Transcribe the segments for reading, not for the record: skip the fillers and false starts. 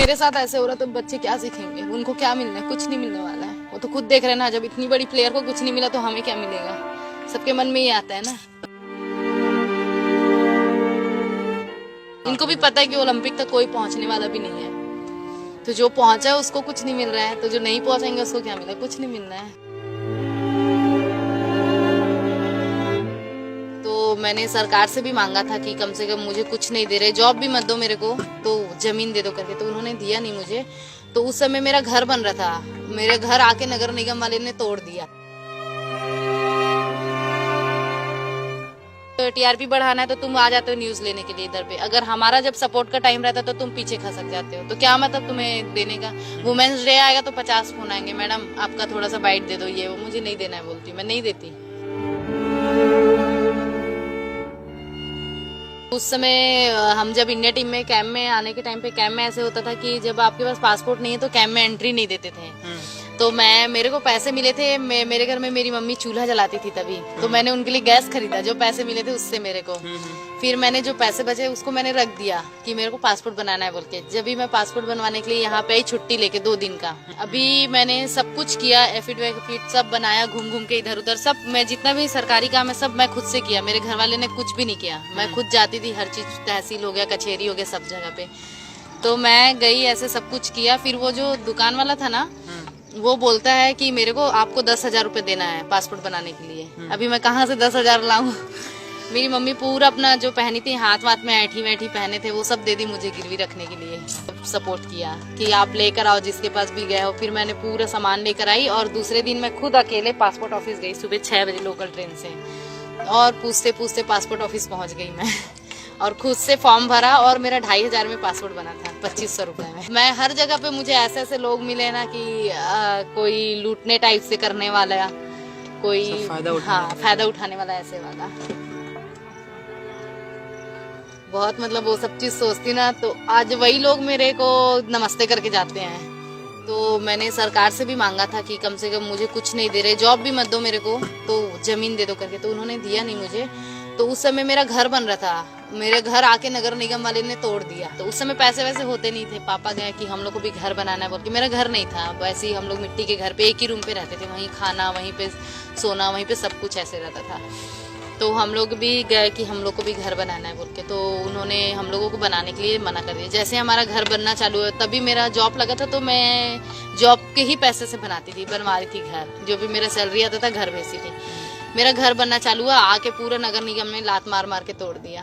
मेरे साथ ऐसे हो रहा तो बच्चे क्या सीखेंगे, उनको क्या मिलना है? कुछ नहीं मिलने वाला है। वो तो खुद देख रहे हैं ना, जब इतनी बड़ी प्लेयर को कुछ नहीं मिला तो हमें क्या मिलेगा? सबके मन में ये आता है ना। इनको भी पता है कि ओलंपिक तक कोई पहुंचने वाला भी नहीं है, तो जो पहुंचा है उसको कुछ नहीं मिल रहा है, तो जो नहीं पहुंचेंगे उसको क्या मिला? कुछ नहीं मिलना है। तो मैंने सरकार से भी मांगा था कि कम से कम मुझे कुछ नहीं दे रहे, जॉब भी मत दो मेरे को, तो जमीन दे दो करके, तो उन्होंने दिया नहीं मुझे। तो उस समय मेरा घर बन रहा था, मेरे घर आके नगर निगम वाले ने तोड़ दिया। तो टीआरपी बढ़ाना है तो तुम आ जाते हो न्यूज लेने के लिए इधर पे, अगर हमारा जब सपोर्ट का टाइम रहता तो तुम पीछे खसक जाते हो, तो क्या मतलब तुम्हें देने का? वुमेन्स डे आएगा तो 50 फोन आएंगे, मैडम आपका थोड़ा सा बाइट दे दो, ये वो मुझे नहीं देना है, बोलती मैं नहीं देती। उस समय हम जब इंडिया टीम में कैंप में आने के टाइम पे, कैंप में ऐसे होता था कि जब आपके पास पासपोर्ट नहीं है तो कैंप में एंट्री नहीं देते थे। तो मेरे को पैसे मिले थे, मेरे घर में मेरी मम्मी चूल्हा जलाती थी तभी, तो मैंने उनके लिए गैस खरीदा, जो पैसे मिले थे उससे मेरे को। फिर मैंने जो पैसे बचे उसको मैंने रख दिया कि मेरे को पासपोर्ट बनाना है बोल के। जब भी मैं पासपोर्ट बनवाने के लिए यहाँ पे आई छुट्टी लेके 2 दिन का, अभी मैंने सब कुछ किया, एफिडेविट सब बनाया, घूम घूम के इधर उधर सब, मैं जितना भी सरकारी काम है सब मैं खुद से किया, मेरे घर वाले ने कुछ भी नहीं किया। मैं खुद जाती थी, हर चीज, तहसील हो गया, कचहरी हो गया, सब जगह पे। तो मैं गई, ऐसे सब कुछ किया। फिर वो जो दुकान वाला था ना, वो बोलता है कि मेरे को आपको 10,000 रुपए देना है पासपोर्ट बनाने के लिए। अभी मैं कहाँ से 10,000 लाऊं? मेरी मम्मी पूरा अपना जो पहनी थी, हाथ वाथ में ऐठी वैठी पहने थे, वो सब दे दी मुझे गिरवी रखने के लिए। सपोर्ट किया कि आप लेकर आओ जिसके पास भी गए हो। फिर मैंने पूरा सामान लेकर आई और दूसरे दिन मैं खुद अकेले पासपोर्ट ऑफिस गई सुबह 6 बजे लोकल ट्रेन से, और पूछते पूछते पासपोर्ट ऑफिस पहुंच गई मैं और खुद से फॉर्म भरा, और मेरा 2,500 में पासपोर्ट बना था, 2,500 रुपए में। मैं हर जगह पे मुझे ऐसे ऐसे लोग मिले ना कि कोई लूटने टाइप से करने वाला, कोई फायदा उठाने वाला, ऐसे वाला बहुत, मतलब वो सब चीज सोचती ना, तो आज वही लोग मेरे को नमस्ते करके जाते हैं। तो मैंने सरकार से भी मांगा था कि कम से कम मुझे कुछ नहीं दे रहे, जॉब भी मत दो मेरे को, तो जमीन दे दो करके, तो उन्होंने दिया नहीं मुझे। तो उस समय मेरा घर बन रहा था, मेरे घर आके नगर निगम वाले ने तोड़ दिया। तो उस समय पैसे वैसे होते नहीं थे, पापा गए कि हम लोग को भी घर बनाना है बोल के, मेरा घर नहीं था, वैसे ही हम लोग मिट्टी के घर पे एक ही रूम पे रहते थे, वहीं खाना, वहीं पे सोना, वहीं पे सब कुछ ऐसे रहता था। तो हम लोग भी गए कि हम लोग को भी घर बनाना है बोल के, तो उन्होंने हम लोगों को बनाने के लिए मना कर दिया। जैसे हमारा घर बनना चालू हुआ तभी मेरा जॉब लगा था, तो मैं जॉब के ही पैसे से बनाती थी, बनवा रही थी घर, जो भी मेरा सैलरी आता था घर भेजती थी। मेरा घर बनना चालू हुआ, आके पूरा नगर निगम ने लात मार मार के तोड़ दिया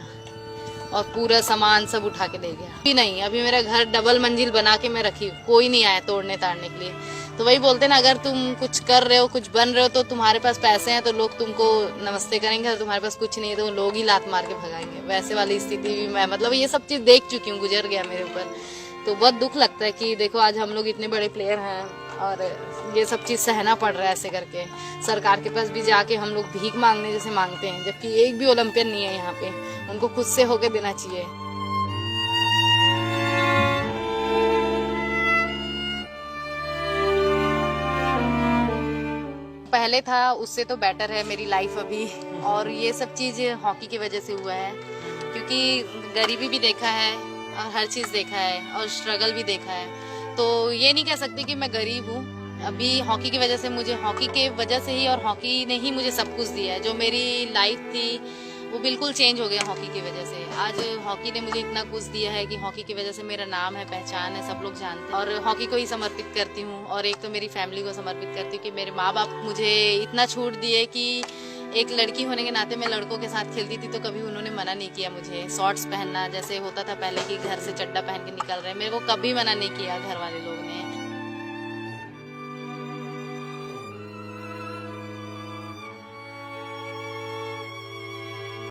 और पूरा सामान सब उठा के ले गया। अभी नहीं, अभी मेरा घर डबल मंजिल बना के मैं रखी, कोई नहीं आया तोड़ने ताड़ने के लिए। तो वही बोलते ना, अगर तुम कुछ कर रहे हो, कुछ बन रहे हो, तो तुम्हारे पास पैसे हैं तो लोग तुमको नमस्ते करेंगे, और तुम्हारे पास कुछ नहीं है तो लोग ही लात मार के भगाएंगे। वैसे वाली स्थिति भी मैं, मतलब ये सब चीज देख चुकी हूँ, गुजर गया मेरे ऊपर। तो बहुत दुख लगता है कि देखो आज हम लोग इतने बड़े प्लेयर हैं और ये सब चीज सहना पड़ रहा है ऐसे करके। सरकार के पास भी जाके हम लोग भीख मांगने जैसे मांगते हैं, जबकि एक भी ओलंपियन नहीं है यहाँ पे, उनको खुद से होके देना चाहिए। पहले था उससे तो बेटर है मेरी लाइफ अभी, और ये सब चीज हॉकी की वजह से हुआ है, क्योंकि गरीबी भी देखा है और हर चीज देखा है और स्ट्रगल भी देखा है। तो ये नहीं कह सकती कि मैं गरीब हूँ। अभी हॉकी की वजह से, मुझे हॉकी के वजह से ही, और हॉकी ने ही मुझे सब कुछ दिया है। जो मेरी लाइफ थी वो बिल्कुल चेंज हो गया हॉकी की वजह से। आज हॉकी ने मुझे इतना कुछ दिया है कि हॉकी की वजह से मेरा नाम है, पहचान है, सब लोग जानते हैं, और हॉकी को ही समर्पित करती हूँ। और एक तो मेरी फैमिली को समर्पित करती हूँ कि मेरे माँ बाप मुझे इतना छूट दिए कि एक लड़की होने के नाते मैं लड़कों के साथ खेलती थी तो कभी उन्होंने मना नहीं किया मुझे। शॉर्ट्स पहनना जैसे होता था पहले कि घर से चड्डा पहन के निकल रहे, मेरे को कभी मना नहीं किया घर वाले लोग ने।